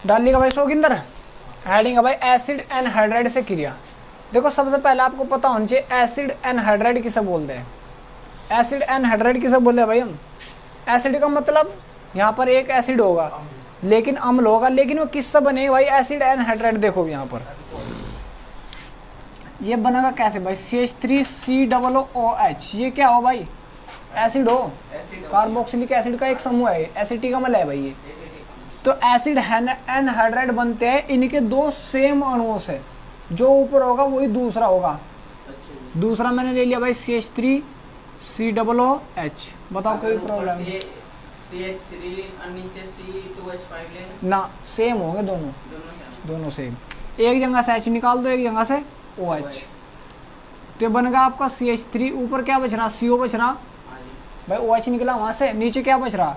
डालिएगा भाई सोगिंदर। हेडिंग है भाई एसिड एनहाइड्राइड से क्रिया। देखो सबसे पहले आपको पता होना चाहिए एसिड एनहाइड्राइड किसे बोलते हैं। एसिड एनहाइड्राइड किसे बोलते हैं भाई हम? एसिड का मतलब यहाँ पर एक एसिड होगा लेकिन अम्ल होगा, लेकिन वो किससे बने भाई? Acid anhydride. देखो यहाँ पर ये बनेगा कैसे भाई? CH3COOH। ये क्या हो भाई? एसिड हो, कार्बोक्सिलिक एसिड का एक समूह है, एसिटिक अम्ल है भाई ये। तो एसिड एनहाइड्राइड बनते हैं इनके दो सेम अणुओं से, जो ऊपर होगा वही दूसरा होगा। दूसरा मैंने ले लिया भाई CH3COOH। बताओ कोई प्रॉब्लम? CH3 और नीचे C2H5 ले ना, सेम होंगे दोनों सेम। एक जगह से H निकाल दो, एक जगह से OH। तो बनेगा आपका CH3, ऊपर क्या बच रहा? CO बच रहा भाई, OH निकला वहां से, नीचे क्या बच रहा?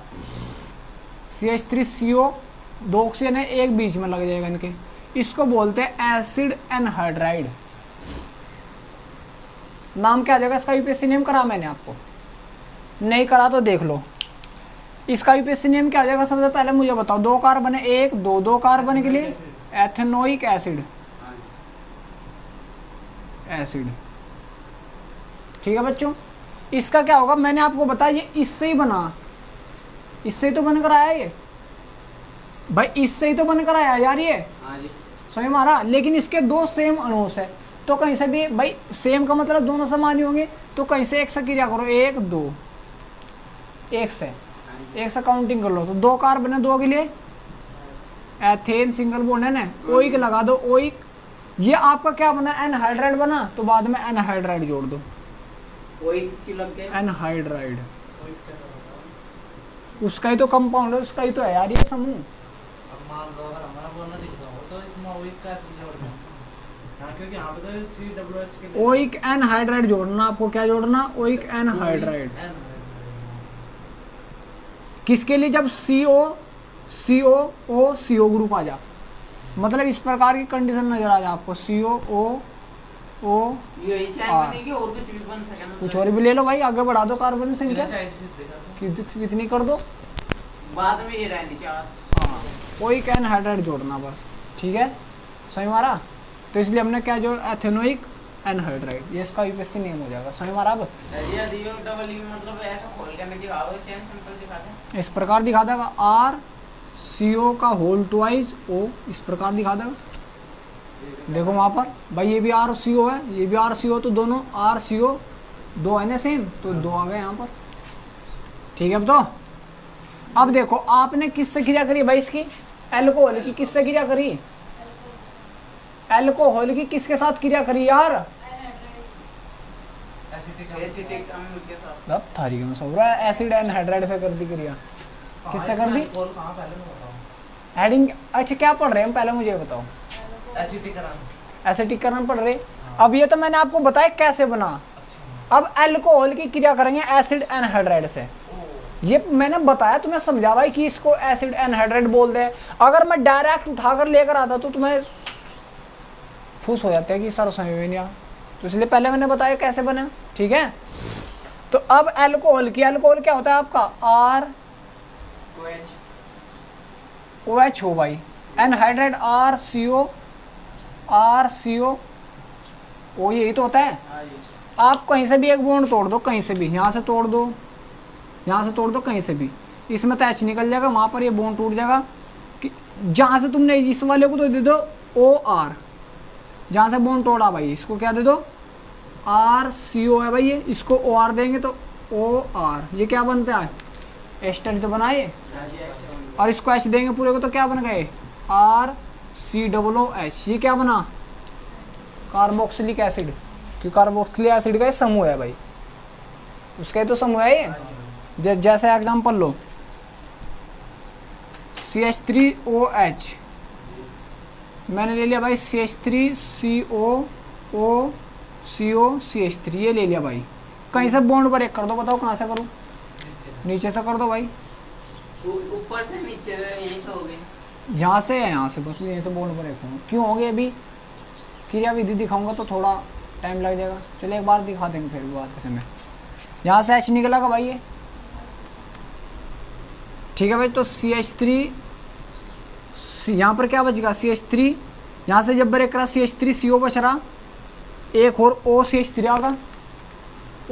CH3CO। दो ऑक्सीजन है, एक बीच में लग जाएगा इनके। इसको बोलते हैं एसिड एनहाइड्राइड। नाम क्या आ जाएगा इसका? यूपीएससी नेम करा मैंने आपको? नहीं करा तो देख लो। इसका यूपीएससी नेम क्या आ जाएगा? सबसे पहले मुझे बताओ, दो कार्बन है, एक दो कार्बन के लिए एथेनोइक एसिड। ठीक है बच्चों, इसका क्या होगा? मैंने आपको बताया ये इससे ही बना, इससे ही तो बनकर आया ये भाई, इससे ही तो बनकर आया यार ये। समझ मारा? लेकिन इसके दो सेम अणु से, तो कहीं से भी भाई सेम का मतलब दोनों समान ही होंगे, तो कहीं से एक से क्रिया करो, एक दो, एक से काउंटिंग कर लो। तो दो कार्बन है, दो के लिए एथेन सिंगल बॉन्ड है ना, ओइक लगा दो, ओइक। ये आपका क्या बना? एनहाइड्राइड बना, तो बाद में एनहाइड्राइड जोड़ दो, एनहाइड्राइड। उसका ही तो कंपाउंड है, उसका ही तो है यार ये समूह। ओइक एनहाइड्राइड जोड़ना आपको। क्या जोड़ना? Oic anhydride. किसके लिए? जब CO ग्रुप आ जा, मतलब इस प्रकार की कंडीशन नजर आ जा आपको, COO कुछ और भी ले लो भाई, आगे बढ़ा दो कार्बन संख्या कितनी कर दो, बाद में ये रहनी चाहिए। हाँ, ओइक एनहाइड्राइड जोड़ना बस। ठीक है, सही मारा? तो इसलिए हमने क्या जोड़? Ethanoic anhydride. ये इसका यूपीएससी नेम हो जाएगा। सही मारा? अब मतलब ऐसा खोल के नहीं दिखाओ, चेन सिंपल दिखा दे। इस प्रकार दिखा देगा, RCO का होल ट्वाइस O, इस प्रकार दिखा देगा। देखो वहां पर भाई, ये भी RCO है, ये भी RCO, तो दोनों RCO दो है ना सेम, तो दो आ गए यहाँ पर। ठीक है, अब देखो आपने किससे क्रिया करी भाई? इसकी एल्कोहल की किससे क्रिया करी? एल्कोहल की किसके साथ क्रिया करी यार? एसिटिक अम्ल के साथ। अब थारी क्यों सब रहा है? एसिड एनहाइड्राइड से कर दी क्रिया। किससे कर दी? हेडिंग। अच्छा क्या पढ़ रहे हैं हम, पहले मुझे बताओ। एसिटिकरण पढ़ रहे। अब ये तो मैंने आपको बताया कैसे बना। अब एल्कोहल की क्रिया करेंगे एसिड एनहाइड्राइड से। ये मैंने बताया तुम्हें, समझा भाई कि इसको एसिड एनहाइड्राइड बोल दे। अगर मैं डायरेक्ट उठाकर लेकर आता तो तुम्हें फूस हो जाते हैं कि सर समझ में नहीं आ, तो इसलिए पहले मैंने बताया कैसे बना। ठीक है, तो अब एल्कोहल की, एल्कोहल क्या होता है आपका? ROH हो भाई, एनहाइड्राइड RCO O, यही तो होता है। आप कहीं से भी एक बॉन्ड तोड़ दो, कहीं से भी, यहाँ से तोड़ दो, यहाँ से तोड़ दो, कहीं से भी, इसमें तो H निकल जाएगा, वहां पर ये बॉन्ड टूट जाएगा। कि जहां से तुमने इस वाले को तो दे दो OR, जहां से बॉन्ड तोड़ा भाई इसको क्या दे दो? RCO है भाई ये, इसको OR देंगे तो OR, ये क्या बनता है? एस्टर तो बनाए। और इसको H देंगे पूरे को तो क्या बन गए? RCOOH। ये क्या बना? कार्बोक्सिलिक एसिड, क्योंकि कार्बोक्सिलिक एसिड का समूह है भाई, उसका ही तो समूह है ये। जैसे एग्जाम्पल लो, CH3OH, मैंने ले लिया भाई CH3COCH3, ये ले लिया भाई। कहीं से बॉन्ड ब्रेक कर दो, बताओ कहाँ से करूँ? नीचे से कर दो भाई, ऊपर से नीचे, यहीं से हो गई, यहाँ से है, यहाँ से बस यहीं से बॉन्ड ब्रेक होंगे। क्यों होंगे? अभी क्रिया विधि दिखाऊंगा तो थोड़ा टाइम लग जाएगा। चलिए एक बार दिखा देंगे फिर बात के समय। यहाँ से H निकलेगा भाई ये। ठीक है भाई, तो CH3 यहाँ पर क्या बचेगा CH3, यहाँ से जब ब्रेक करा CH3 CO बच रहा, एक और OCH3 आगा,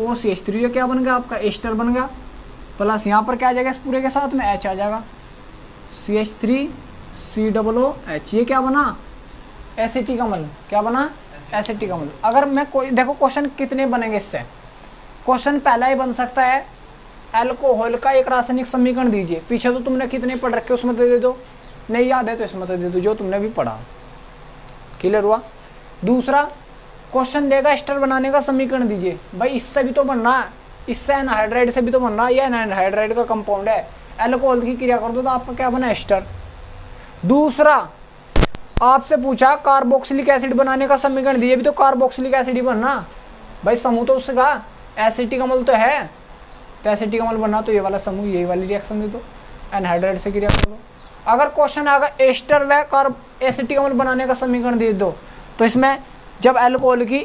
OCH3 जो क्या बन गया आपका एस्टर बन गया, प्लस यहाँ पर क्या आ जाएगा इस पूरे के साथ में H आ जाएगा, CH3 COOH, ये क्या बना एसिटिक अम्ल, क्या बना एसिटिक अम्ल। अगर मैं कोई देखो क्वेश्चन कितने बनेंगे इससे, क्वेश्चन पहला ही बन सकता है अल्कोहल का एक रासायनिक समीकरण दीजिए, पीछे तो तुमने कितने पढ़ रखे उसमें तो दे दो, नहीं याद है तो इसमें तो दे दो जो तुमने भी पढ़ा, क्लियर हुआ। दूसरा क्वेश्चन देगा एस्टर बनाने का समीकरण दीजिए, भाई इससे भी तो बनना है, इससे एनहाइड्राइड से भी तो बनना है, ये एनहाइड्राइड का कंपाउंड है, अल्कोहल की क्रिया कर दो तो आपका क्या बना एस्टर। दूसरा आपसे पूछा कार्बोक्सिलिक एसिड बनाने का समीकरण दीजिए, भी तो कार्बोक्सिलिक एसिड ही बनना, भाई समूह तो उसका एसिटिक अम्ल तो है, तो एसिटिक अम्ल बनना तो ये वाला समूह, यही वाली रिएक्शन दे दो, एनहाइड्राइड से क्रिया कर दो। अगर क्वेश्चन आगा एस्टर व कार्ब एसिटिक अम्ल बनाने का समीकरण दे दो, तो इसमें जब अल्कोहल की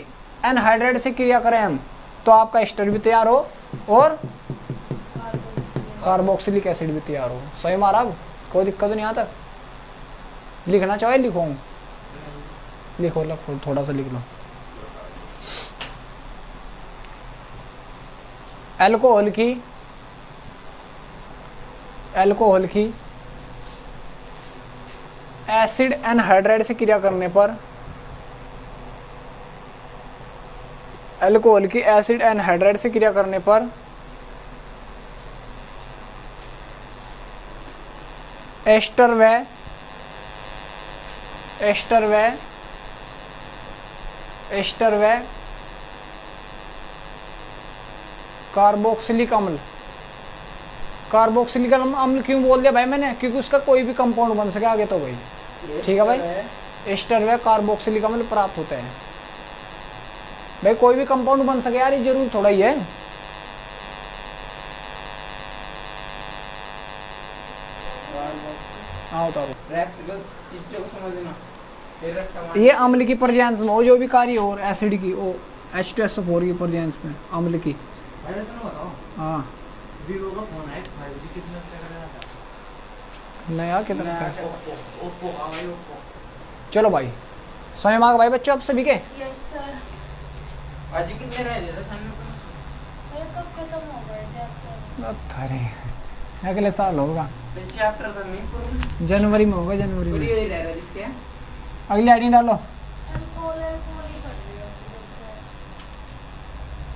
एनहाइड्राइड से क्रिया करें हम तो आपका एस्टर भी तैयार हो और कार्बोक्सिलिक एसिड भी तैयार हो। सही मारा, अब कोई दिक्कत नहीं आता, लिखना चाहे लिखो, लिखो थोड़ा सा लिख लो। अल्कोहल की एसिड एनहाइड्राइड से क्रिया करने पर, अल्कोहल की एसिड एनहाइड्राइड से क्रिया करने पर एस्टर व कार्बोक्सिलिक अम्ल, कार्बोक्सिलिक अम्ल क्यों बोल दिया भाई मैंने, क्योंकि उसका कोई भी कंपाउंड बन सके आगे तो भाई, ठीक है भाई, एस्टर व कार्बोक्सिलिक अम्ल प्राप्त होते हैं। भाई कोई भी कंपाउंड बन सके यार, ये जरूर थोड़ा ही है। हाँ उतारो, ये अम्ल की प्रेजेंस में हो जो भी कार्य हो, एसिड की ओ H2SO4 की प्रेजेंस में अम्ल की। हाँ नया कितना का, चलो भाई समय मांग भाई बच्चों आप सभी के। Yes sir. आज कितने रह गए सामने ये कब खत्म हो गए चैप्टर? अरे अगले साल होगा, चैप्टर तो नहीं पूरा जनवरी में होगा, जनवरी में। ये रह दिखते हैं, अगली आईडी डालो,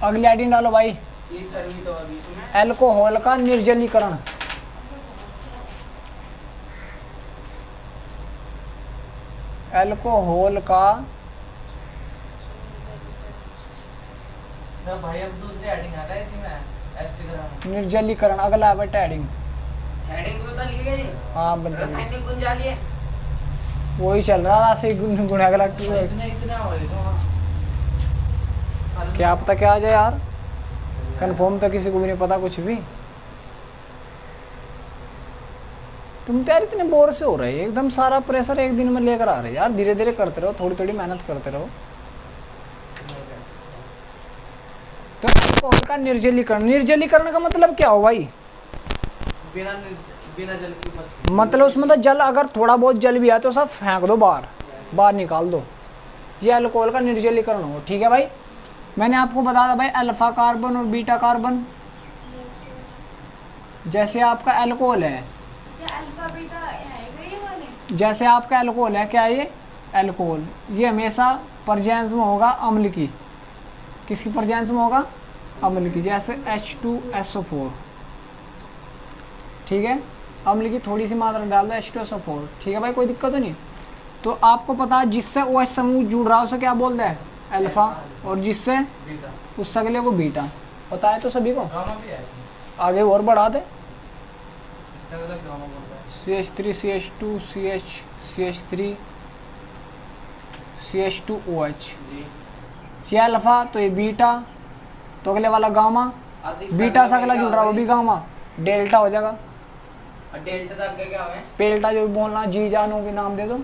अगली आईडी डालो भाई। ये सर्वी तो अभी इसमें अल्कोहल का निर्जलीकरण, अल्कोहल का भाई अब दूसरी हेडिंग आ रहा है इसमें एस्टिग्राम निर्जलीकरण, अगला है बेटा हेडिंग। हेडिंग बता लीजिए जी। हाँ बता, रासायनिक गुण जालिए वही चल रहा रासायनिक गुण अगला इतना हो क्या पता क्या आ जाए यार, कंफर्म तो किसी को भी नहीं पता कुछ भी। तुम तो यार इतने बोर से हो रहे हैं, एकदम सारा प्रेशर एक दिन में लेकर आ रहे हैं यार, धीरे धीरे करते रहो, थोड़ी थोड़ी मेहनत करते रहो। तो अल्कोहल का निर्जलीकरण, निर्जलीकरण का मतलब क्या हो भाई? बिना जल की उपस्थिति, मतलब उसमें तो जल, अगर थोड़ा बहुत जल भी है तो सब फेंक दो बाहर निकाल दो, ये अल्कोहल का निर्जलीकरण हो। ठीक है भाई, मैंने आपको बता दिया भाई अल्फा कार्बन और बीटा कार्बन, जैसे आपका अल्कोहल है, अल्फा बीटा ये वाले, जैसे आपका अल्कोहल है, क्या है ये अल्कोहल, ये हमेशा प्रेजेंस में होगा अम्ल की, किसकी प्रेजेंस में होगा? अम्ल की, जैसे H2SO4, ठीक है, अम्ल की थोड़ी सी मात्रा डाल दो H2SO4, ठीक है भाई, कोई दिक्कत नहीं। तो आपको पता है जिससे OH समूह जुड़ रहा है उसे क्या बोलते हैं? अल्फा, और जिससे उस अगले को बीटा। पता है तो सभी को, आगे और बढ़ा दे, CH3 CH2 CH CH3 CH2OH, ये अल्फा तो ये बीटा, तो अगले वाला गामा, बीटा से अगला जुड़ रहा है वो भी गामा, डेल्टा हो जाएगा। डेल्टा तक क्या है? पेल्टा जो भी बोलना, जी जानो भी नाम दे दो,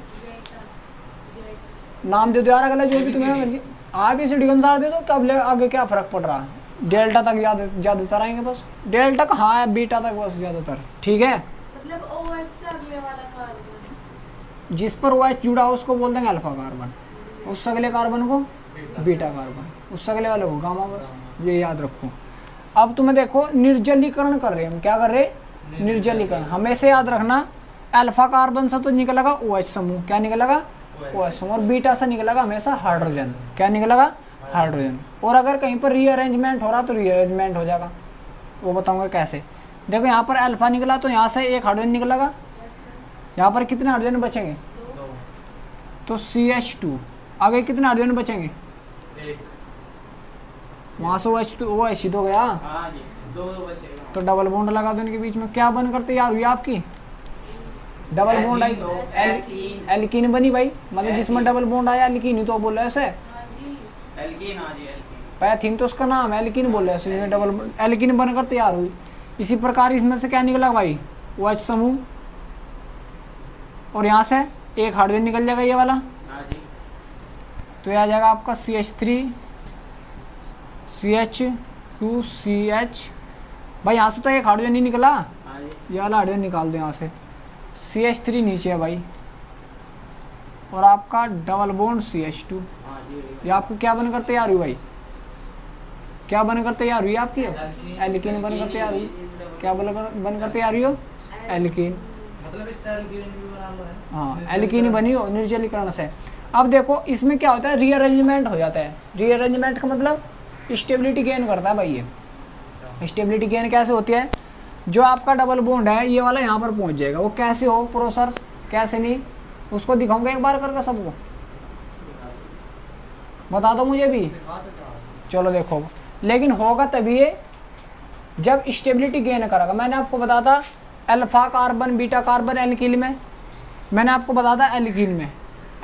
नाम दे दो यार, अगला जो भी तुम्हें मर्जी, आप इसे डी अनुसार दे दो, कब आगे क्या फर्क पड़ रहा है? डेल्टा तक ज्यादातर आएंगे, बस डेल्टा का हाँ है, बीटा तक बस ज्यादातर, ठीक है। मतलब OH से अगले वाला कार्बन, जिस पर OH जुड़ा हो उसको बोल देंगे अल्फा कार्बन, उस अगले कार्बन को बीटा कार्बन, उस अगले वाले को गामा। बस ये याद रखो। अब तुम्हें देखो निर्जलीकरण कर रहे हैं हम, क्या कर रहे हैं? निर्जलीकरण। हमेशा याद रखना अल्फा कार्बन से तो निकलेगा OH समूह, क्या निकलेगा? OH समूह। और बीटा से निकलेगा हमेशा हाइड्रोजन, क्या निकलेगा? हाइड्रोजन। और अगर कहीं पर रीअरेंजमेंट हो रहा तो रीअरेंजमेंट हो जाएगा, वो बताऊंगा कैसे। देखो यहाँ पर अल्फा निकला तो यहाँ से एक हाइड्रोजन निकलेगा, यहाँ पर कितने हाइड्रोजन बचेंगे? तो CH2। आगे कितने हाइड्रोजन बचेंगे? वहां से OH तो गया, तो डबल बॉन्ड लगा दो इनके बीच में। क्या बन करते यार हुई आपकी? डबल बॉन्ड आई, एल्कीन बनी भाई। मतलब जिसमें डबल बॉन्ड आया एल्कीन ही तो बोला ऐसे। पैथीन तो उसका नाम है, एल्कीन बोल रहे हैं, डबल एल्कीन बनकर तैयार हुई। इसी प्रकार इसमें से क्या निकला भाई? OH समूह, और यहाँ से एक हाइड्रोजन निकल जाएगा ये वाला, तो यह आ जाएगा आपका CH3 CH2 CH। भाई यहाँ से तो एक हाइड्रोजन नहीं निकला, ये वाला हाइड्रोजन निकाल दो यहाँ से। CH3 नीचे है भाई, और आपका डबल बॉन्ड CH2। ये आपको क्या बनकर तैयार हुई भाई? क्या बनकर तैयार हुई आपकी? एल्कीन बनकर तैयार हुई। क्या बनकर तैयार हुई हो? एल्कीन। मतलब इस एल्कीन भी बना लो है। हाँ, एल्कीन बनी हो निर्जलीकरण से। अब देखो इसमें क्या होता है? रीअरेंजमेंट हो जाता है। रीअरेंजमेंट का मतलब स्टेबिलिटी गेन करता है भाई। ये स्टेबिलिटी गेन कैसे होती है? जो आपका डबल बॉन्ड है ये वाला यहाँ पर पहुँच जाएगा। वो कैसे हो प्रोसेस, कैसे नहीं, उसको दिखाऊंगा एक बार करके सबको, बता दो मुझे भी। चलो देखो, लेकिन होगा तभी ये जब स्टेबिलिटी गेन करेगा। मैंने आपको बताया था alpha carbon beta carbon alkene में, मैंने आपको बताया था एल्कीन में,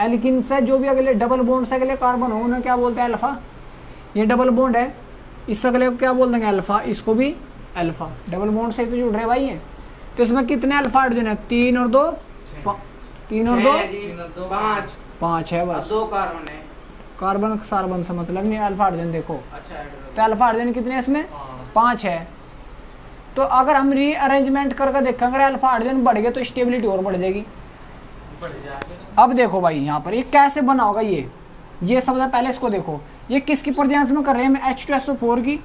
एल्कीन से जो भी अगले डबल बॉन्ड से अगले कार्बन हो उन्हें क्या बोलते हैं? अल्फा। ये डबल बॉन्ड है, इस अगले को क्या बोल देंगे? अल्फा। इसको भी अल्फा। डबल बॉन्ड से तो जुड़ रहे भाई ये। तो इसमें कितने अल्फा हाइड्रोजन है? 3 और 2 3 और 2 5 है बस। 2 कार्बन है। कार्बन कार्बन से मतलब नहीं, अल्फा हाइड्रोजन देखो। अच्छा, तो अल्फा हाइड्रोजन कितने हैं इसमें? 5 है। तो अगर हम रीअरेंजमेंट करके देखें, अगर अल्फा हाइड्रोजन बढ़ गए तो स्टेबिलिटी और बढ़ जाएगी। अब देखो भाई यहाँ पर ये कैसे बना होगा? ये सबसे पहले इसको देखो, ये किसकी प्रेजेंस में कर रहे हैं हम? H2SO4 की,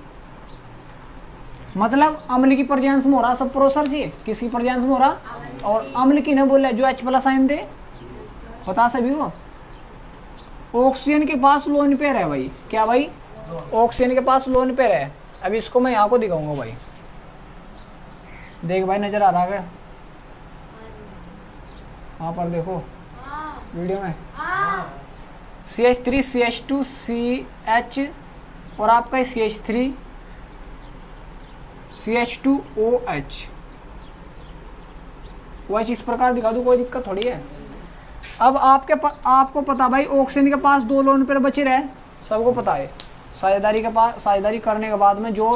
मतलब अम्ल की प्रेजेंस में हो रहा सब प्रोसेस। ये किसकी प्रेजेंस में हो रहा? और अम्ल की ने बोला जो H+ आयन दे, पता सभी को। ऑक्सीजन के पास लोन पेयर है भाई। क्या भाई? ऑक्सीजन के पास लोन पेयर है। अब इसको मैं यहाँ को दिखाऊंगा भाई, देख भाई नजर आ रहा है? वहाँ पर देखो वीडियो में CH3 CH2 CH और आपका CH3 CH2OH। OH इस प्रकार दिखा दूँ, कोई दिक्कत थोड़ी है। अब आपको पता भाई ऑक्सीजन के पास 2 लोन पेयर बचे रहे, सबको पता है। साझेदारी करने के बाद में जो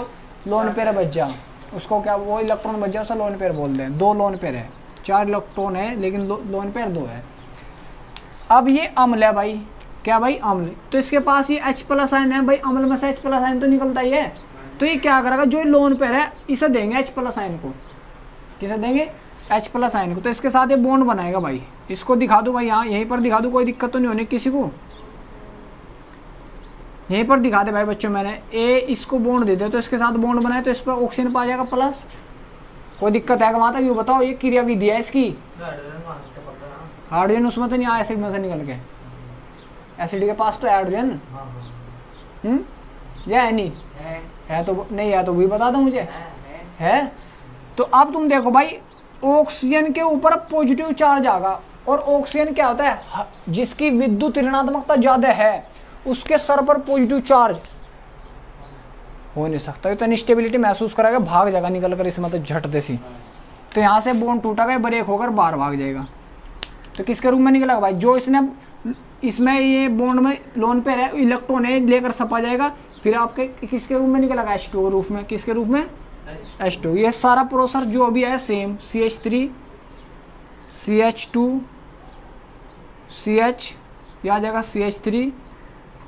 लोन पेयर बच जा उसको क्या, वो इलेक्ट्रॉन बच जाए उसे लोन पेयर बोलते हैं। 2 लोन पेयर है, 4 इलेक्ट्रॉन है लेकिन लोन पेयर 2 है। अब ये अम्ल है भाई। क्या भाई? अम्ल। तो इसके पास ये H+ आयन है भाई, अम्ल में से H+ आयन तो निकलता ही है। तो ये क्या करेगा? जो लोन पेयर है इसे देंगे H+ आयन को। किसे देंगे? H+ आयन को। तो इसके साथ ये बॉन्ड बनाएगा भाई। इसको दिखा दूँ भाई, यहाँ यहीं पर दिखा दूँ, कोई दिक्कत तो नहीं होने किसी को। यहीं पर दिखा दे भाई बच्चों, मैंने इसको बॉन्ड दे दिया तो इसके साथ बॉन्ड बनाए तो इस पर ऑक्सीजन पा जाएगा प्लस। कोई दिक्कत है वहाँ तक? ये बताओ, ये क्रिया विधि है इसकी। हाइड्रोजन उसमें तो नहीं आया, एसिड में से निकल के। एसिड के पास तो हाइड्रोजन या है नहीं है तो नहीं है, तो भी बता दो मुझे। है तो अब तुम देखो भाई, ऑक्सीजन के ऊपर पॉजिटिव चार्ज आएगा। और ऑक्सीजन क्या होता है? जिसकी विद्युत ऋणात्मकता ज्यादा है उसके सर पर पॉजिटिव चार्ज हो नहीं सकता। ये तो अनस्टेबिलिटी महसूस कराएगा, भाग जाएगा निकल कर, इसमें तो झट सी। तो यहाँ से बॉन्ड टूटा, ब्रेक होकर बाहर भाग जाएगा। तो किसके रूप में निकलेगा भाई? जो इसमें ये बॉन्ड में लोन पेयर है, इलेक्ट्रॉन है, लेकर सपा जाएगा, फिर आपके किसके रूप में निकलेगा? H2 रूप में। किसके रूप में? H2। ये सारा प्रोसेस जो अभी है सेम, CH3 CH2 CH, ये आ जाएगा CH3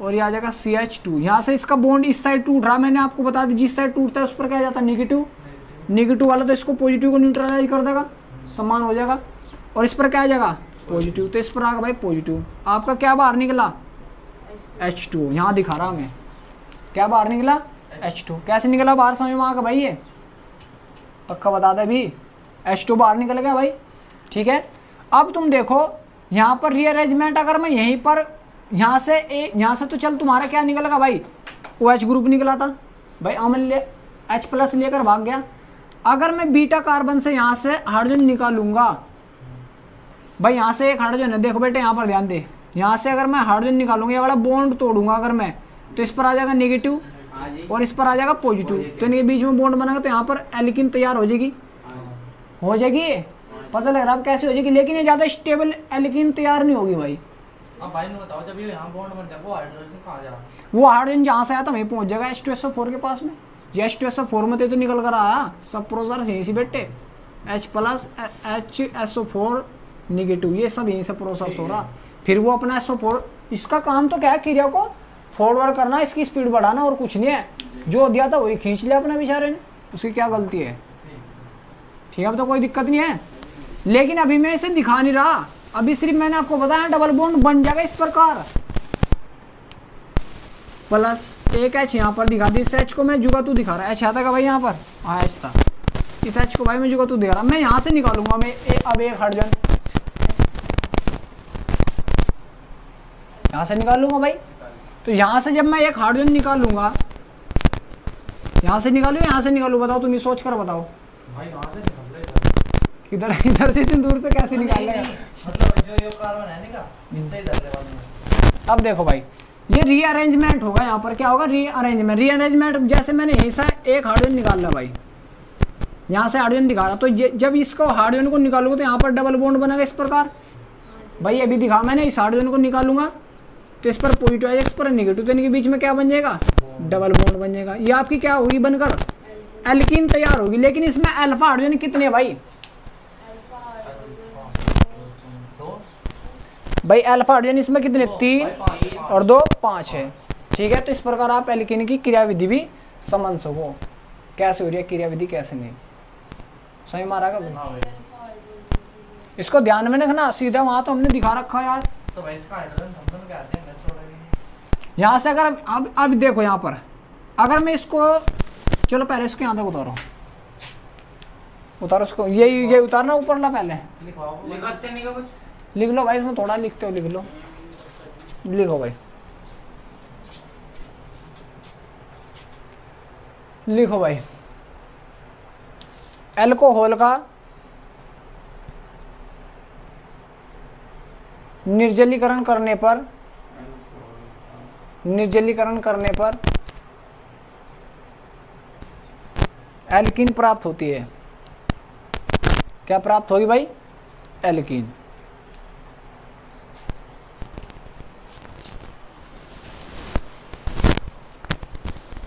और ये आ जाएगा CH2। यहाँ से इसका बॉन्ड इस साइड टूट रहा, मैंने आपको बता दी जिस साइड टूटता है उस पर क्या जाता है? नेगेटिव। नेगेटिव वाला तो इसको पॉजिटिव को न्यूट्रलाइज कर देगा, समान हो जाएगा। और इस पर क्या आ जाएगा? पॉजिटिव, तो इस पर आ गया भाई पॉजिटिव। आपका क्या बाहर निकला? H2, यहाँ दिखा रहा मैं क्या बाहर निकला? H2। कैसे निकला बाहर, समझ में आ गया भाई? ये पक्का बता दे भी, H2 बाहर निकल गया भाई। ठीक है, अब तुम देखो यहाँ पर रीअरेंजमेंट, अगर मैं यहीं पर यहाँ से तो चल तुम्हारा क्या निकलेगा भाई? OH ग्रुप निकला था भाई, अम्ल H+ लेकर भाग गया। अगर मैं बीटा कार्बन से यहाँ से हाइड्रोजन निकालूंगा भाई, यहाँ से एक हाइड्रोजन है, देखो बेटे यहाँ पर ध्यान दे, यहाँ से अगर मैं हाइड्रोजन निकालूंगा, ये वाला बॉन्ड तोड़ूंगा अगर मैं, तो इस पर आ जाएगा नेगेटिव और इस पर आ जाएगा पॉजिटिव, तो इनके बीच में बॉन्ड बनेगा, तो यहाँ पर एल्कीन तैयार हो जाएगी। हो जाएगी, पता लग रहा है अब कैसे हो जाएगी, लेकिन ये ज़्यादा स्टेबल एल्कीन तैयार नहीं होगी भाई। अब भाई ने बताओ, जब ये यहाँ बॉन्ड बनता है, वो हाइड्रोजन कहाँ जा रहा है? वो हाइड्रोजन जहाँ से आया था वहीं पहुँच जाएगा H2SO4 के पास में। ये H2SO4 में तो निकल कर आया, सब प्रोसेसर यहीं से बेटे, H+ HSO4 नेगेटिव, ये सब यहीं से प्रोसेस हो रहा। फिर वो अपना SO4, इसका काम तो क्या है, क्रिया को फॉरवर्ड करना, इसकी स्पीड बढ़ाना, और कुछ नहीं है। जो दिया था वही खींच लिया अपना बेचारे ने, उसकी क्या गलती है? ठीक है, अब तो कोई दिक्कत नहीं है, लेकिन अभी मैं इसे दिखा नहीं रहा, अभी सिर्फ मैंने आपको बताया डबल बॉन्ड बन जाएगा इस प्रकार, प्लस एक H यहाँ पर दिखा दी। इस H को मैं जुगातू दिखा रहा है, H आता का भाई यहाँ पर, हाँ H था, इस H को भाई मैं जुगातू दिखा रहा, मैं यहाँ से निकालूंगा मैं अब एक हाइड्रोजन यहाँ से निकालूंगा भाई। तो यहाँ से जब मैं एक हाइड्रोजन निकालूंगा, यहाँ से निकालू यहाँ से निकालू, बताओ तुम ये सोच कर बताओ भाई, यहाँ से निकल रहा किधर इधर से इतनी दूर से कैसे निकाल रहे हैं? मतलब जो ये कार्बन है ना, इससे इधर ले वाला। अब देखो भाई, ये रीअरेंजमेंट होगा, यहाँ पर क्या होगा? रीअरेंजमेंट जैसे मैंने यहीं से एक हाइड्रोजन निकाल लिया भाई, यहाँ से हाइड्रोजन दिखा रहा, तो जब इसको हाइड्रोजन को निकालूंगा तो यहाँ पर डबल बॉन्ड बनेगा इस प्रकार भाई। अभी दिखा मैंने, इस हाइड्रोजन को निकालूंगा तो इस पर पॉजिटिव आएगा, इस पर नेगेटिव, तो इनके बीच में क्या बन जाएगा? डबल बॉन्ड बन जाएगा। ये आपकी क्या होगी बनकर? एल्कीन तैयार होगी। लेकिन इसमें अल्फा हाइड्रोजन कितने भाई? भाई अल्फा हाइड्रोजन इसमें कितने? 3 और 2 5 है। ठीक है, तो इस प्रकार आप एल्कीन की क्रियाविधि भी समझ सको, कैसे हो रही है क्रियाविधि, कैसे नहीं। सही मारा का? इसको ध्यान में रखना, सीधा वहां तो हमने दिखा रखा यार। तो भाई इसका हाइड्रोजन थंबन क्या आते हैं, यहाँ से अगर अब देखो यहाँ पर, अगर मैं इसको, चलो पहले इसको यहाँ तक उतारो, उतारो इसको, ये उतारना ऊपर ला, पहले लिख लो भाई, इसमें थोड़ा लिखते हो, लिख लो, लिखो भाई, लिखो भाई। अल्कोहल का निर्जलीकरण करने पर एल्कीन प्राप्त होती है। क्या प्राप्त होगी भाई? एल्कीन।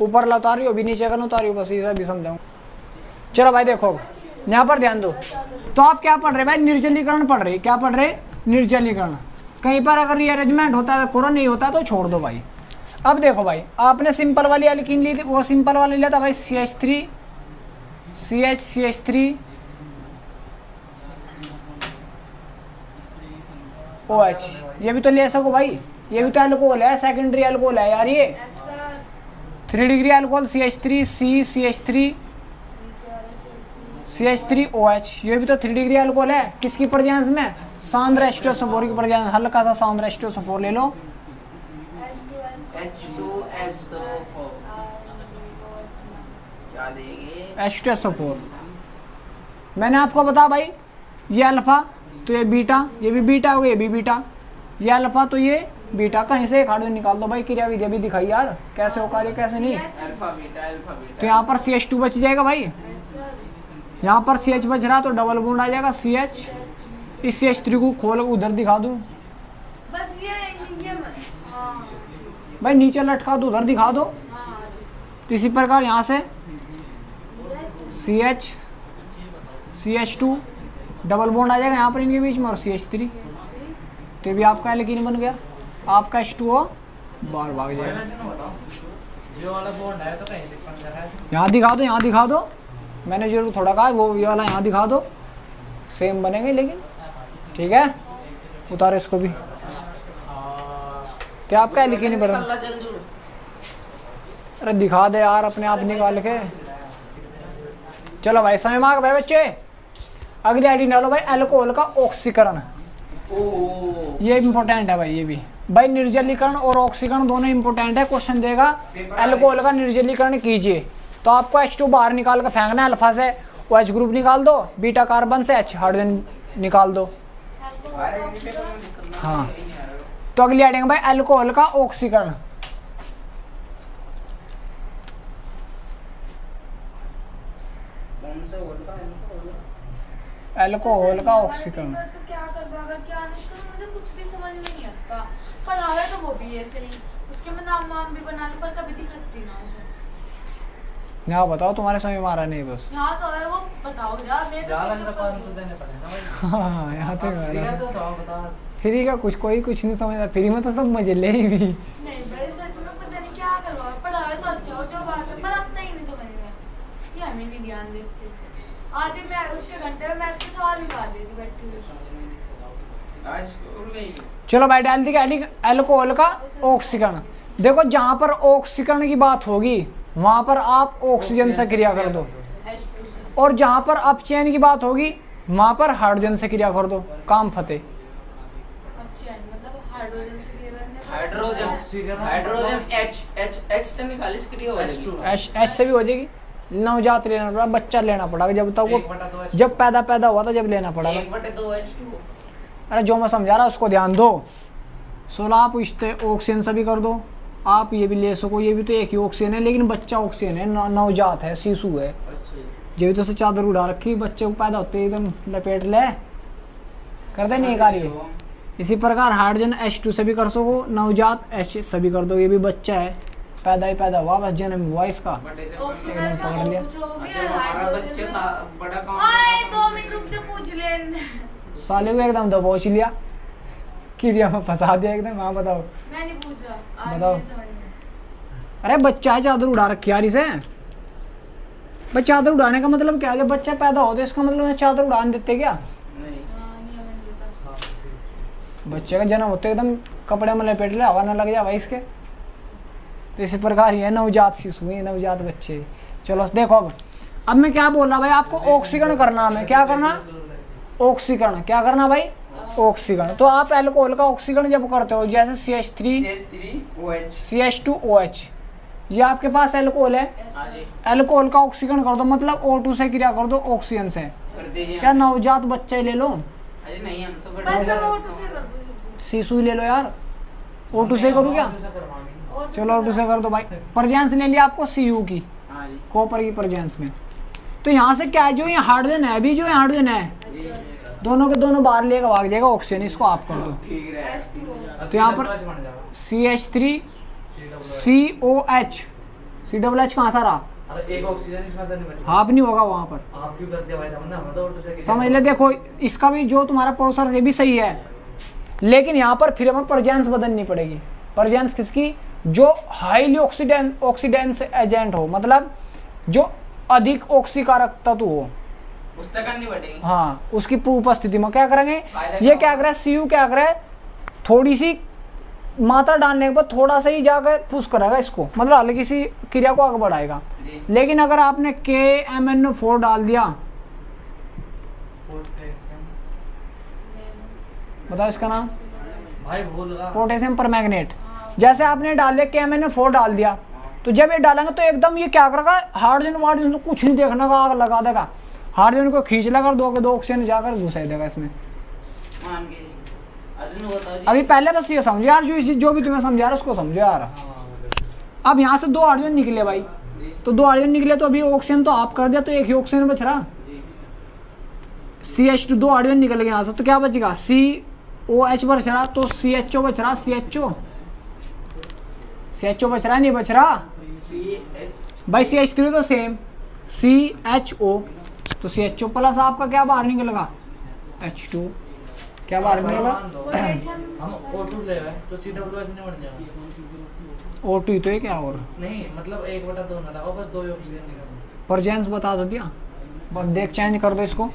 ऊपर ला उतारियो, अभी नीचे करना उतारियो, बस ये भी समझाऊं। चलो भाई देखो, यहाँ पर ध्यान दो, तो आप क्या पढ़ रहे भाई? निर्जलीकरण पढ़ रहे। क्या पढ़ रहे? निर्जलीकरण। कहीं पर अगर रीअरेंजमेंट होता है, कोरा नहीं होता तो छोड़ दो भाई। अब देखो भाई, आपने सिंपल वाली एल्कीन ली थी, वो सिंपल वाली लिया था भाई, CH3 OH, ये भी तो ले सको भाई, ये भी तो अल्कोहल है, सेकेंडरी अल्कोहल है यार ये। 3 डिग्री अल्कोहल CH3OH, ये भी तो 3 डिग्री अल्कोहल है। किसकी प्रेजेंस में? सांद्र H2SO4 की प्रेजेंस। हल्का सा सांद्र H2SO4 ले लो, H2SO4 क्या देंगे? H2SO4। मैंने आपको बताया भाई, ये अल्फा तो ये बीटा, ये भी बीटा हो गया, ये भी बीटा, ये अल्फा तो ये बीटा। कहीं से एक हाइड्रोजन निकाल दो भाई, क्रियाविधि भी दिखाई यार, कैसे हो कार्य कैसे नहीं। Alpha beta. तो यहाँ पर CH2 बच जाएगा भाई, यहाँ पर CH बच रहा तो डबल बॉन्ड आ जाएगा CH। इस CH3 को खोल उधर दिखा दूं, बस ये भाई नीचे लटका दो, उधर दिखा दो। तो इसी प्रकार यहाँ से CH2 डबल बॉन्ड आ जाएगा यहाँ पर इनके बीच में, और CH3, तो भी आपका एल्कीन बन गया। आपका H2O बाहर भाग जाएगा। जो वाला बॉन्ड है तो कहीं लिखा है, यहाँ दिखा दो, यहाँ दिखा दो, मैंने जरूर थोड़ा कहा वो ये वाला यहाँ दिखा दो, सेम बनेंगे लेकिन। ठीक है, उतारो इसको भी। क्या आपका लिखे नहीं बरा? अरे दिखा दे यार अपने आप निकाल के। चलो भाई समय मांग भाई बच्चे। अगली आईडी डालो भाई, अल्कोहल का ऑक्सीकरण। ये इंपॉर्टेंट है भाई, ये भी भाई निर्जलीकरण और ऑक्सीकरण दोनों इंपॉर्टेंट है। क्वेश्चन देगा अल्कोहल का निर्जलीकरण कीजिए, तो आपको H2 बाहर निकाल कर फेंकना है। अल्फा से OH ग्रुप निकाल दो, बीटा कार्बन से H हाइड्रोजन निकाल दो। हाँ, तो अगली आइडिया भाई अल्कोहल का ऑक्सीकरण। अल्कोहल का ऑक्सीकरण तो क्या करवाएगा क्या नहीं, तो मुझे कुछ भी समझ में नहीं आता। पढ़ावे तो वो भी ऐसे ही, उसके मैं नाम वाम भी बना लूं, पर कभी दिखती ना उसे। यहाँ बताओ तुम्हारे समझ में आ रहा नहीं बस। यहाँ तो है, वो बताओ जा। मैं तो 500 देने पड़ेगा भाई। हाँ यहाँ पे बता। फ्री का कोई कुछ नहीं समझता। फ्री में तो सब मजे ले भी। नहीं भाई सच में पता नहीं क्या करवा। पढ़ावे तो अच्छा हो जो बात है, पर इतना ही नहीं समझ में, ये हमें नहीं ध्यान देते। आज मैं उसके घंटे में मैथ के सवाल निकाल देती बैठी हुई। आज उड़ गई। चलो भाई डाल दी अल्कोहल का ऑक्सीकरण। देखो जहाँ पर ऑक्सीकरण की बात होगी वहां पर आप ऑक्सीजन से क्रिया कर दो, और जहां पर अपचयन की बात होगी वहां पर हाइड्रोजन से क्रिया कर दो। काम फतेह। मतलब हाइड्रोजन से क्रिया करने हाइड्रोजन H से निकाली क्रिया हो जाएगी। H से भी हो जाएगी। नवजात लेना पड़ा, बच्चा लेना पड़ा, जब तक वो जब पैदा हुआ था जब लेना पड़ा। 1/2 H2। अरे जो मैं समझा रहा उसको ध्यान दो। 16 आप इस्ते ऑक्सीजन से भी कर दो, आप ये भी ले सको। ये भी तो एक ही ऑक्सीजन है, लेकिन बच्चा ऑक्सीजन है, नवजात है, शिशु है। ये भी तो से चादर उड़ा रखी, बच्चे को पैदा होते एकदम लपेट ले कर दे नहीं कार्य। इसी प्रकार हाइड्रोजन H2 से भी कर सको, नवजात H से भी कर दो। ये भी बच्चा है, पैदा हुआ, बस जन्म हुआ इसका, एकदम पकड़ लिया। साले को एकदम दबोच लिया, क्रिया में फंसा दिया एकदम। हाँ बताओ। मैं नहीं पूछ रहा, बताओ। अरे बच्चा है, चादर उड़ा रखी यार इसे। भाई चादर उड़ाने का मतलब क्या है? जब बच्चा पैदा हो तो इसका मतलब चादर उड़ाने देते क्या? बच्चे का जन्म होते एकदम कपड़े में लपेट ले, हवा न लग जाए भाई इसके। तो इसी प्रकार ही है नवजात शिशु, नवजात बच्चे। चलो देखो अब मैं क्या बोल रहा भाई, आपको ऑक्सीकरण करना है। क्या करना? ऑक्सीकरण। क्या करना भाई? ऑक्सीकरण। तो आप अल्कोहल का ऑक्सीकरण जब करते हो, जैसे CH2OH, ये आपके पास अल्कोहल है, अल्कोहल का ऑक्सीकरण कर दो, मतलब O2 से क्रिया कर दो ऑक्सीजन से। क्या नवजात बच्चे ले लो? नहीं, हम तो शिशु ले लो यार। O2 से करूँ क्या? चलो O2 से कर दो भाई। प्रजेंस ले लिया आपको Cu की, कॉपर की प्रजेंस में। तो यहाँ से क्या है, जो ये हाइड्रोजन है, अभी जो हाइड्रोजन है दोनों के दोनों बाहर लेकर भाग जाएगा ऑक्सीजन, इसको आप कर दो। तो यहाँ पर CH3COH, COH कहाँ सा रहा? एक ऑक्सीजन इसमें तो नहीं बचा। हाफ नहीं होगा वहाँ पर। आप क्यों कर दिया भाई? हमने तो O2 से समझ ले। देखो इसका भी जो तुम्हारा प्रोसेसर ये भी सही है, लेकिन यहाँ पर फिर हमें प्रजेंस बदलनी पड़ेगी। प्रजेंस किसकी? जो हाईली ऑक्सीडेंस एजेंट हो, मतलब जो अधिक ऑक्सीकारक तत्व हो, उससे करनी पड़ेगी। हाँ, उसकी उपस्थिति में क्या करेंगे? ये क्या करे? Cu क्या करे? थोड़ी सी मात्रा डालने के बाद थोड़ा सा ही जाकर पुश करेगा इसको, मतलब हल्की सी क्रिया को आगे बढ़ाएगा। लेकिन अगर आपने KMnO4 डाल दिया, बताओ इसका नाम भाई भूल गया। Potassium permanganate. जैसे आपने डाल दिया KMnO4 डाल दिया, तो जब ये डालेंगे तो एकदम ये क्या करेगा? हाइड्रोजन तो कुछ नहीं देखने का, आग लगा देगा। हाइड्रोजन को खींच लगा, दो ऑक्सीजन जाकर घुसा देगा इसमें। अभी पहले बस ये समझो यार, जो भी तुम्हें समझा रहा उसको समझो यार। अब यहाँ से 2 हाइड्रोजन निकले भाई, तो 2 हाइड्रोजन निकले, तो अभी ऑक्सीजन तो आप कर दिया, तो एक ही ऑक्सीजन बच रहा। CH2 2 हाइड्रोजन निकल गए यहाँ से, तो क्या बचेगा? COH बच रहा, तो CHO बच रहा। CHO बच रहा, नहीं बच रहा भाई? CH3 तो सेम, CHO, तो CHO प्लस आपका क्या बाहर निकलेगा? H2। क्या बाहर निकलेगा? हम O2 ले रहे हैं तो COH नहीं बन जाएगा। O2 ही तो है, क्या और नहीं, मतलब 1/2 ना लगा, बस 2 ऑक्सीजन निकल। प्रजेंस बता दो दिया, बस देख चेंज कर दो इसको।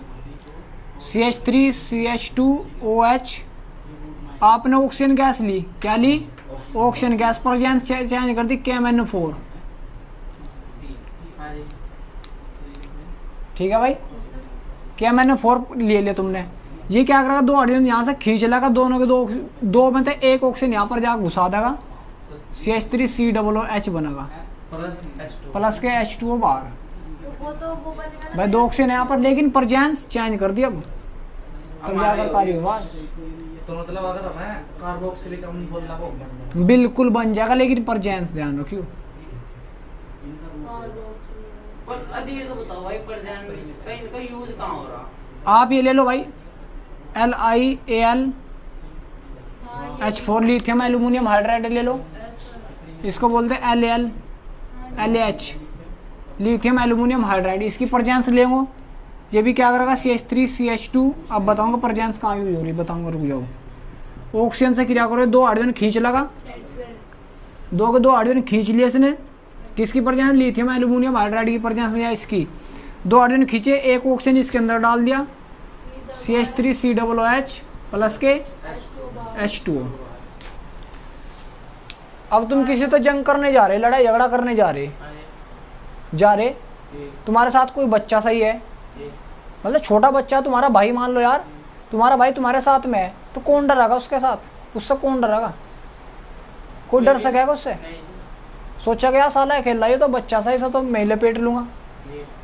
CH3 CH2OH आपने ऑक्सीजन गैस ली, क्या ली? ऑक्सीजन गैस, प्रेजेंस चेंज कर दी KMnO4। हाँ जी। ठीक है भाई, KMnO4 ले लिया तुमने। ये क्या करेगा, 2 हाइड्रोजन यहाँ से खींच लेगा, दोनों के दो में से एक ऑक्सीजन यहाँ पर जाकर घुसा देगा, CH3COOH बनेगा, प्लस के H2O बाहर। तो वो बनेगा ना भाई 2 ऑक्सीजन यहाँ पर, लेकिन प्रेजेंस चेंज कर दिया। अब तब जाकर कार्य हुआ। तो मतलब अगर मैं कार्बोक्सिलिक अम्ल बोल रहा हूँ बिल्कुल बन जाएगा, लेकिन प्रेजेंस ध्यान रखियो। पर अधीर से बताओ भाई, प्रेजेंस पे इनका यूज कहाँ हो रहा? आप ये ले लो भाई, LiAl हाँ, H4 लिथियम एल्यूमिनियम हाइड्राइड ले लो, इसको बोलते हैं LaH लिथियम एल्यूमिनियम हाइड्राइड। इसकी प्रेजेंस लेंगे, ये भी क्या करेगा, CH3CH2। अब बताऊंगा प्रेजेंस कहाँ यूज हो रही, बताऊंगा, रुक जाओ। ऑक्सीजन से क्या करो, 2 हाइड्रोजन खींच लगा, 2 हाइड्रोजन खींच लिए इसने, किसकी प्रेजेंस, लिथियम एल्यूमिनियम हाइड्राइड की प्रेजेंस में, या इसकी 2 हाइड्रोजन खींचे, एक ऑक्सीजन इसके अंदर डाल दिया, CH3COOH प्लस के H2O। अब तुम किसी तो जंग करने जा रहे, लड़ाई झगड़ा करने जा रहे, तुम्हारे साथ कोई बच्चा सही है, मतलब छोटा बच्चा, तुम्हारा भाई मान लो यार, तुम्हारा भाई तुम्हारे साथ में है, तो कौन डरेगा उसके साथ, उससे कौन डरेगा? कोई डर सकेगा उससे? सोचा गया साला खेल ये तो बच्चा सा, ऐसा तो मैं लपेट लूंगा,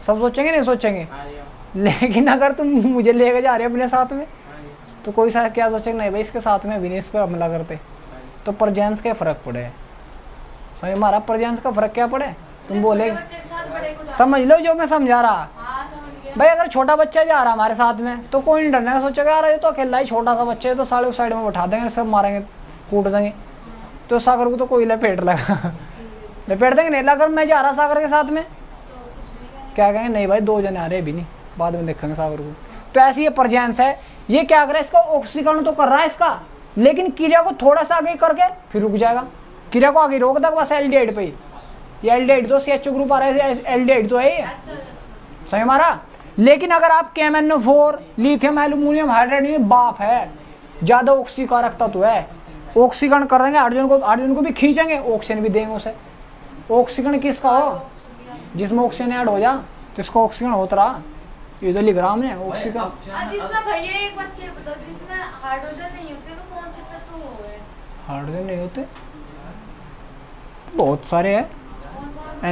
सब सोचेंगे, नहीं सोचेंगे? लेकिन अगर तुम मुझे लेके जा रहे अपने साथ में, तो कोई सा क्या सोचेगा, नहीं भाई इसके साथ में भी नहीं, इस पर हमला करते। तो प्रेजेंस का फर्क पड़े, समझ हमारा प्रेजेंस का फर्क क्या पड़े, तुम बोले समझ लो जो मैं समझा रहा। भाई अगर छोटा बच्चा जा रहा हमारे साथ में, तो कोई नहीं डरने का, सोचेगा यार ये तो अकेला ही छोटा सा बच्चा है, तो साले उस साइड में बैठा देंगे, सब मारेंगे, कूट देंगे, तो सागर को तो कोई लपेट लगा लपेट देंगे। नहीं, अगर मैं जा रहा सागर के साथ में, क्या कहेंगे, नहीं भाई 2 जने आ रहे, भी नहीं, बाद में देखेंगे सागर को। तो ऐसी ये प्रेजेंस है, ये क्या कर रहा है, इसका ऑक्सीकरण तो कर रहा है इसका, लेकिन क्रिया को थोड़ा सा आगे करके फिर रुक जाएगा, क्रिया को आगे रोक देगा बस एल्डिहाइड पे ही। ये एल्डिहाइड तो CHO ग्रुप आ रहा है, एल्डिहाइड तो है ये, सही हमारा। लेकिन अगर आप KMnO4 लिथियम एल्यूमिनियम हाइड्राइड, ये बाप है, ज्यादा ऑक्सीकारकता तो है, ऑक्सीकरण कर देंगे, हाइड्रोजन को भी खींचेंगे, ऑक्सीजन भी देंगे उसे। ऑक्सीकरण किसका हो, जिसमें ऑक्सीजन ऐड हो जा, तो इसका ऑक्सीजन होता रहा, ये तो लिख रहा हमने ऑक्सीकरण। जिसमें भैया एक बच्चे बताओ, जिसमें हाइड्रोजन नहीं होते, तो कौन से तत्व है? हाइड्रोजन नहीं होते, बहुत सारे हैं,